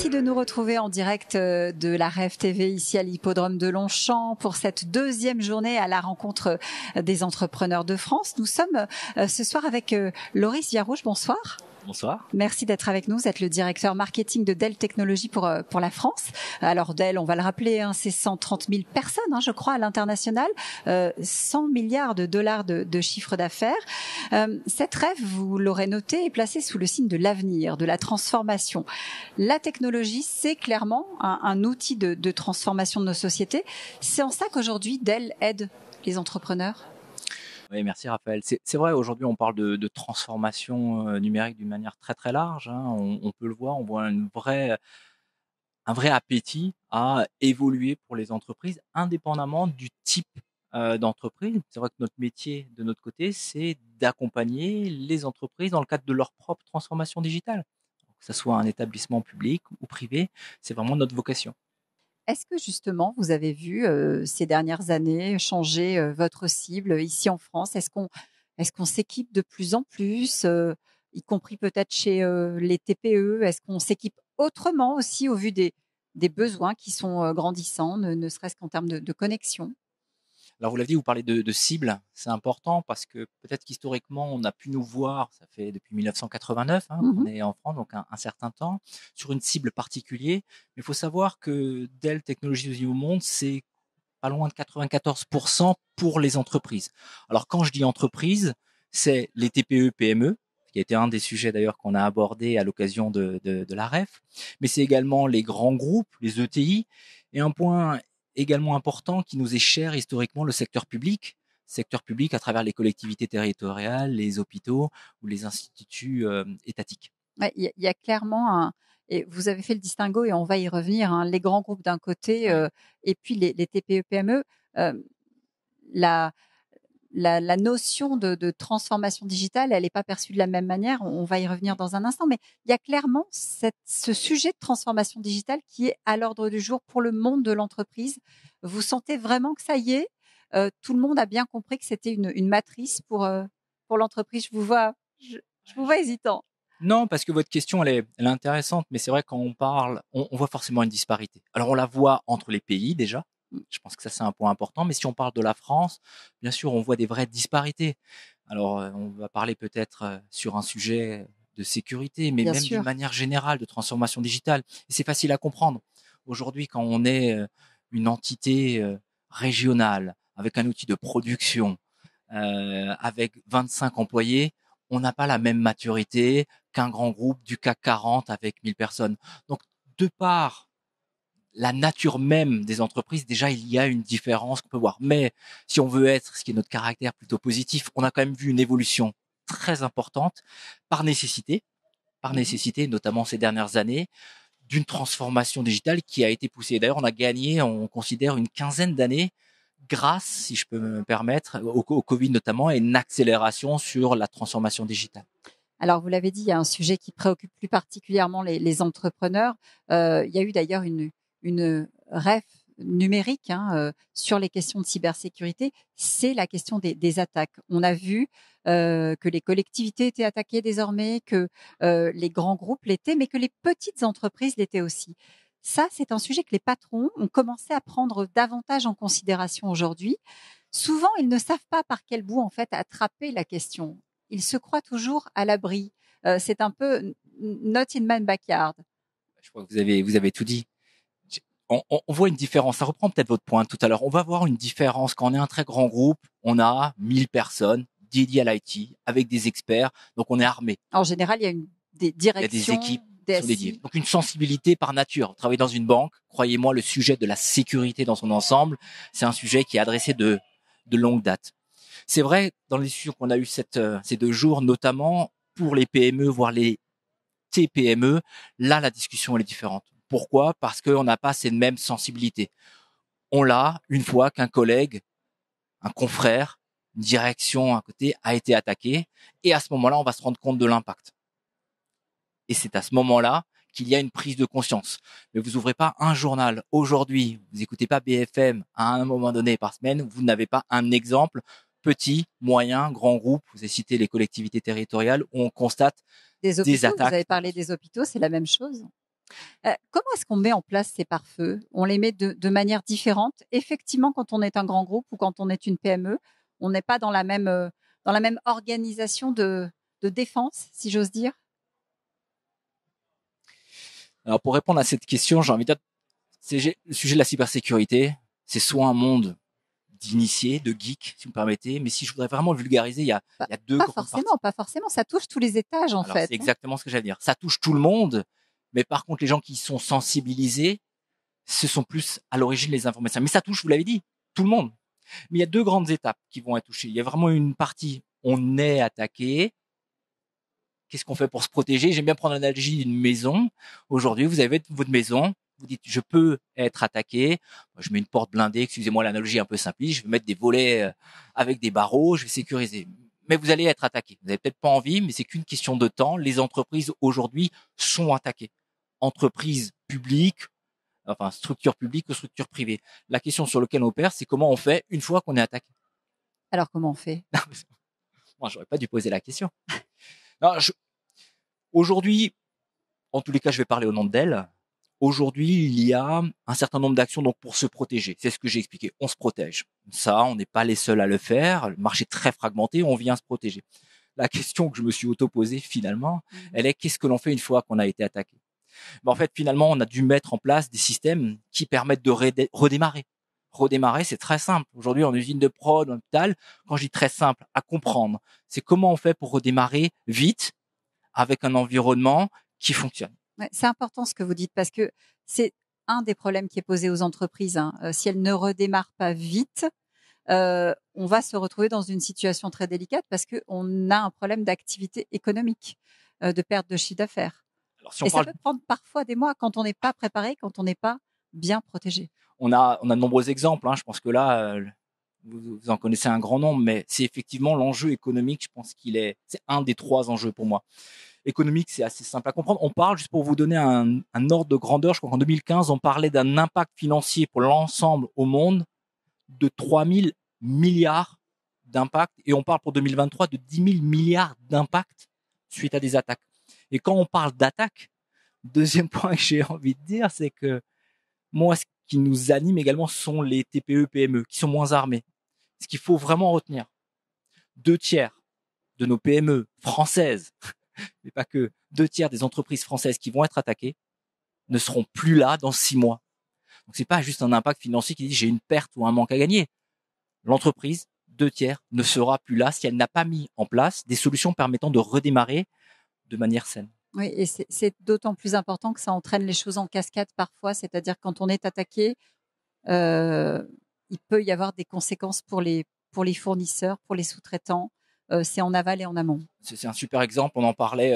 Merci de nous retrouver en direct de la Rêve TV ici à l'hippodrome de Longchamp pour cette deuxième journée à la rencontre des entrepreneurs de France. Nous sommes ce soir avec Loris Viarouche. Bonsoir. Bonsoir. Merci d'être avec nous. Vous êtes le directeur marketing de Dell Technologies pour la France. Alors Dell, on va le rappeler, c'est 130 000 personnes, je crois, à l'international, 100 milliards de dollars de chiffre d'affaires. Cette rêve, vous l'aurez noté, est placée sous le signe de l'avenir, de la transformation. La technologie, c'est clairement un outil de transformation de nos sociétés. C'est en ça qu'aujourd'hui, Dell aide les entrepreneurs. Oui, merci Raphaël. C'est vrai, aujourd'hui on parle de transformation numérique d'une manière très très large. On peut le voir, on voit un vrai appétit à évoluer pour les entreprises, indépendamment du type d'entreprise. C'est vrai que notre métier, de notre côté, c'est d'accompagner les entreprises dans le cadre de leur propre transformation digitale. Que ce soit un établissement public ou privé, c'est vraiment notre vocation. Est-ce que justement, vous avez vu ces dernières années changer votre cible ici en France? Est-ce qu'on s'équipe de plus en plus, y compris peut-être chez les TPE? Est-ce qu'on s'équipe autrement aussi au vu des besoins qui sont grandissants, ne serait-ce qu'en termes de connexion? Alors vous l'avez dit, vous parlez de cible, c'est important parce que peut-être qu'historiquement on a pu nous voir, ça fait depuis 1989 qu'on est en France, donc un certain temps, sur une cible particulière. Mais il faut savoir que Dell Technologies au monde, c'est pas loin de 94% pour les entreprises. Alors quand je dis entreprise, c'est les TPE, PME, qui a été un des sujets d'ailleurs qu'on a abordé à l'occasion de la REF, mais c'est également les grands groupes, les ETI, et un point également important qui nous est cher historiquement, le secteur public à travers les collectivités territoriales, les hôpitaux ou les instituts étatiques. Ouais, il y a clairement et vous avez fait le distinguo et on va y revenir, les grands groupes d'un côté, et puis les TPE-PME. La la notion de transformation digitale, elle n'est pas perçue de la même manière. On va y revenir dans un instant, mais il y a clairement ce sujet de transformation digitale qui est à l'ordre du jour pour le monde de l'entreprise. Vous sentez vraiment que ça y est, tout le monde a bien compris que c'était une matrice pour l'entreprise. Je vous vois hésitant. Non, parce que votre question, elle est intéressante, mais c'est vrai quand on parle, on voit forcément une disparité. Alors on la voit entre les pays déjà. Je pense que ça c'est un point important. Mais si on parle de la France, bien sûr, on voit des vraies disparités. Alors on va parler peut-être sur un sujet de sécurité, mais Bien même d'une sûr. manière générale de transformation digitale. Et c'est facile à comprendre. Aujourd'hui, quand on est une entité régionale avec un outil de production, avec 25 employés, on n'a pas la même maturité qu'un grand groupe du CAC 40 avec 1000 personnes. Donc, de par la nature même des entreprises, déjà, il y a une différence qu'on peut voir. Mais si on veut être, ce qui est notre caractère plutôt positif, on a quand même vu une évolution très importante par nécessité, notamment ces dernières années, d'une transformation digitale qui a été poussée. D'ailleurs, on a gagné, on considère, une quinzaine d'années grâce, si je peux me permettre, au Covid notamment, et une accélération sur la transformation digitale. Alors, vous l'avez dit, il y a un sujet qui préoccupe plus particulièrement les entrepreneurs. Il y a eu d'ailleurs une REF numérique sur les questions de cybersécurité. C'est la question des attaques. On a vu que les collectivités étaient attaquées désormais, que les grands groupes l'étaient, mais que les petites entreprises l'étaient aussi. Ça, c'est un sujet que les patrons ont commencé à prendre davantage en considération aujourd'hui. Souvent, ils ne savent pas par quel bout en fait attraper la question. Ils se croient toujours à l'abri. C'est un peu not in my backyard. Je crois que vous avez tout dit. On voit une différence. Ça reprend peut-être votre point tout à l'heure. On va voir une différence quand on est un très grand groupe. On a 1000 personnes dédiées à l'IT avec des experts. Donc on est armé. En général, il y a des Il y a directions, des équipes des qui sont dédiées. Donc une sensibilité par nature. Vous travaillez dans une banque. Croyez-moi, le sujet de la sécurité dans son ensemble, c'est un sujet qui est adressé de longue date. C'est vrai, dans les discussions qu'on a eues ces 2 jours, notamment pour les PME, voire les TPME, là, la discussion, elle est différente. Pourquoi? Parce qu'on n'a pas cette même sensibilité. On l'a une fois qu'un collègue, un confrère, une direction à côté a été attaqué. Et à ce moment-là, on va se rendre compte de l'impact. Et c'est à ce moment-là qu'il y a une prise de conscience. Mais vous ouvrez pas un journal aujourd'hui, vous écoutez pas BFM à un moment donné par semaine, vous n'avez pas un exemple petit, moyen, grand groupe, vous avez cité les collectivités territoriales où on constate des des hôpitaux. Vous attaques. avez parlé des hôpitaux, c'est la même chose. Comment est-ce qu'on met en place ces pare-feux? On les met de manière différente. Effectivement, quand on est un grand groupe ou quand on est une PME, on n'est pas dans la même organisation de défense, si j'ose dire. Alors pour répondre à cette question, j'ai envie de dire, le sujet de la cybersécurité, c'est soit un monde d'initiés, de geeks, si vous me permettez, mais si je voudrais vraiment vulgariser, il y a deux grandes parties. Pas forcément. Ça touche tous les étages, en Alors fait. c'est exactement ce que j'allais dire. Ça touche tout le monde, mais par contre les gens qui sont sensibilisés, ce sont plus à l'origine les informations. Mais ça touche, vous l'avez dit, tout le monde. Mais il y a deux grandes étapes qui vont être touchées. Il y a vraiment une partie, on est attaqué. Qu'est-ce qu'on fait pour se protéger? J'aime bien prendre l'analogie d'une maison. Aujourd'hui, vous avez votre maison. Vous dites, je peux être attaqué. Je mets une porte blindée. Excusez-moi l'analogie un peu simpliste. Je vais mettre des volets avec des barreaux. Je vais sécuriser. Mais vous allez être attaqué. Vous n'avez peut-être pas envie, mais c'est qu'une question de temps. Les entreprises aujourd'hui sont attaquées. Entreprises publiques, enfin structures publiques ou structures privées. La question sur laquelle on opère, c'est comment on fait une fois qu'on est attaqué. Alors, comment on fait? Moi, j'aurais pas dû poser la question. Non, aujourd'hui, en tous les cas, je vais parler au nom d'elle. Aujourd'hui, il y a un certain nombre d'actions donc pour se protéger. C'est ce que j'ai expliqué. On se protège. Ça, on n'est pas les seuls à le faire. Le marché est très fragmenté. On vient se protéger. La question que je me suis auto-posée finalement, elle est qu'est-ce que l'on fait une fois qu'on a été attaqué? En fait, finalement, on a dû mettre en place des systèmes qui permettent de redémarrer. Redémarrer, c'est très simple. Aujourd'hui, en usine de prod, en hôpital, quand je dis très simple à comprendre, c'est comment on fait pour redémarrer vite avec un environnement qui fonctionne. Ouais, c'est important ce que vous dites parce que c'est un des problèmes qui est posé aux entreprises. Si elles ne redémarrent pas vite, on va se retrouver dans une situation très délicate parce qu'on a un problème d'activité économique, de perte de chiffre d'affaires. Alors, si Et ça peut prendre parfois des mois quand on n'est pas préparé, quand on n'est pas bien protégé. On a de nombreux exemples. Je pense que là, vous en connaissez un grand nombre, mais c'est effectivement l'enjeu économique. Je pense c'est un des trois enjeux pour moi. Économique, c'est assez simple à comprendre. On parle, juste pour vous donner un ordre de grandeur, je crois qu'en 2015, on parlait d'un impact financier pour l'ensemble au monde de 3 000 milliards d'impact. Et on parle pour 2023 de 10 000 milliards d'impact suite à des attaques. Et quand on parle d'attaque, deuxième point que j'ai envie de dire, c'est que moi, ce qui nous anime également sont les TPE, PME, qui sont moins armés. Ce qu'il faut vraiment retenir, 2/3 de nos PME françaises, mais pas que, 2/3 des entreprises françaises qui vont être attaquées ne seront plus là dans 6 mois. Donc c'est pas juste un impact financier qui dit j'ai une perte ou un manque à gagner. L'entreprise, 2/3, ne sera plus là si elle n'a pas mis en place des solutions permettant de redémarrer de manière saine. Oui, et c'est d'autant plus important que ça entraîne les choses en cascade parfois, c'est-à-dire quand on est attaqué, il peut y avoir des conséquences pour les fournisseurs, pour les sous-traitants. C'est en aval et en amont. C'est un super exemple. On en parlait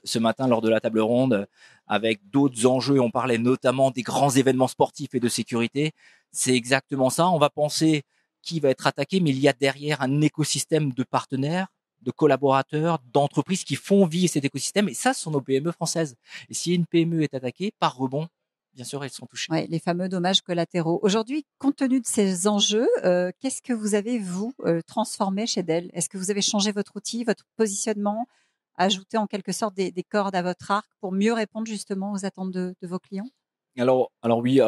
ce matin lors de la table ronde avec d'autres enjeux. On parlait notamment des grands événements sportifs et de sécurité. C'est exactement ça. On va penser qui va être attaqué, mais il y a derrière un écosystème de partenaires, de collaborateurs, d'entreprises qui font vivre cet écosystème. Et ça, ce sont nos PME françaises. Et si une PME est attaquée, par rebond, bien sûr, elles sont touchées. Ouais, les fameux dommages collatéraux. Aujourd'hui, compte tenu de ces enjeux, qu'est-ce que vous avez, vous, transformé chez Dell? Est-ce que vous avez changé votre outil, votre positionnement, ajouté en quelque sorte des cordes à votre arc pour mieux répondre justement aux attentes de vos clients? Alors oui,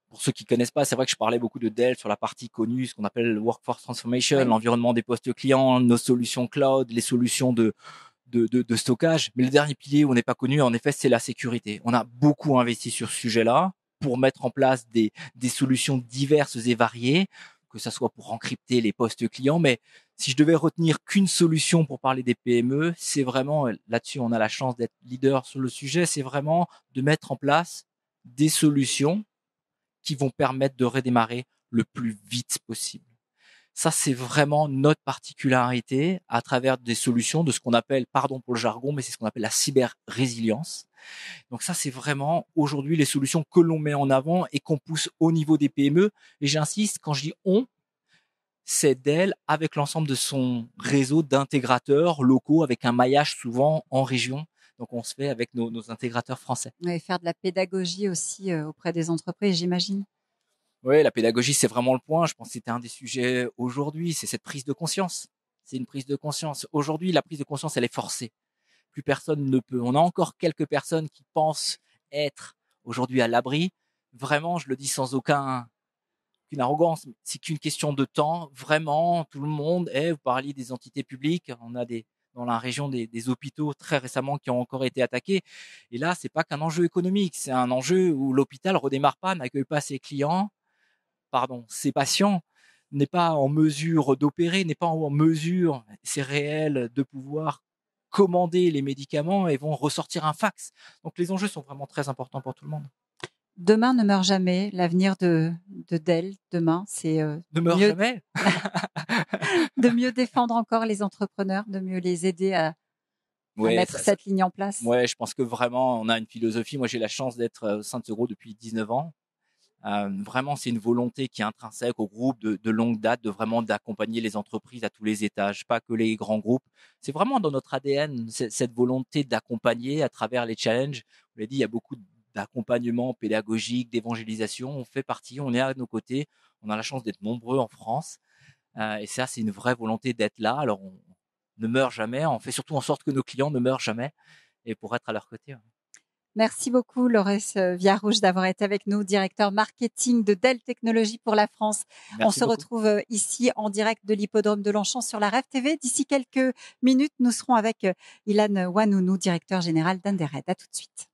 pour ceux qui connaissent pas, c'est vrai que je parlais beaucoup de Dell sur la partie connue, ce qu'on appelle le Workforce Transformation, l'environnement des postes clients, nos solutions cloud, les solutions de stockage. Mais le dernier pilier où on n'est pas connu, en effet, c'est la sécurité. On a beaucoup investi sur ce sujet-là pour mettre en place des solutions diverses et variées, que ça soit pour encrypter les postes clients. Mais si je devais retenir qu'une solution pour parler des PME, c'est vraiment, là-dessus, on a la chance d'être leader sur le sujet, c'est vraiment de mettre en place des solutions qui vont permettre de redémarrer le plus vite possible. Ça, c'est vraiment notre particularité à travers des solutions de ce qu'on appelle, pardon pour le jargon, mais c'est ce qu'on appelle la cyber-résilience. Donc ça, c'est vraiment aujourd'hui les solutions que l'on met en avant et qu'on pousse au niveau des PME. Et j'insiste, quand je dis on, c'est Dell avec l'ensemble de son réseau d'intégrateurs locaux avec un maillage souvent en région. Donc on se fait avec nos intégrateurs français. Et faire de la pédagogie aussi auprès des entreprises, j'imagine. Oui, la pédagogie, c'est vraiment le point. Je pense que c'était un des sujets aujourd'hui, c'est cette prise de conscience. C'est une prise de conscience. Aujourd'hui, la prise de conscience, elle est forcée. Plus personne ne peut. On a encore quelques personnes qui pensent être aujourd'hui à l'abri. Vraiment, je le dis sans aucune arrogance, c'est qu'une question de temps. Vraiment, tout le monde vous parliez des entités publiques, on a dans la région des hôpitaux très récemment qui ont encore été attaqués. Et là, c'est pas qu'un enjeu économique, c'est un enjeu où l'hôpital redémarre pas, n'accueille pas ses ses patients, n'est pas en mesure d'opérer, n'est pas en mesure, c'est réel, de pouvoir commander les médicaments et vont ressortir un fax. Donc les enjeux sont vraiment très importants pour tout le monde. Demain ne meurt jamais. L'avenir de Dell, demain, c'est Ne meurt jamais. de mieux défendre encore les entrepreneurs, de mieux les aider à mettre cette ligne en place. Ouais, je pense que vraiment, on a une philosophie. Moi, j'ai la chance d'être au sein de ce groupe depuis 19 ans. Vraiment, c'est une volonté qui est intrinsèque au groupe de longue date, de vraiment d'accompagner les entreprises à tous les étages, pas que les grands groupes. C'est vraiment dans notre ADN, cette volonté d'accompagner à travers les challenges. Vous l'avez dit, il y a beaucoup d'accompagnement pédagogique, d'évangélisation. On fait partie, on est à nos côtés. On a la chance d'être nombreux en France. Et ça, c'est une vraie volonté d'être là. Alors, on ne meurt jamais. On fait surtout en sorte que nos clients ne meurent jamais et pour être à leur côté. Merci beaucoup, Laurès Viarouche, d'avoir été avec nous, directeur marketing de Dell Technologies pour la France. On se retrouve ici en direct de l'hippodrome de Longchamp sur la Rêve TV. D'ici quelques minutes, nous serons avec Ilan Wanounou, directeur général d'Undered. À tout de suite.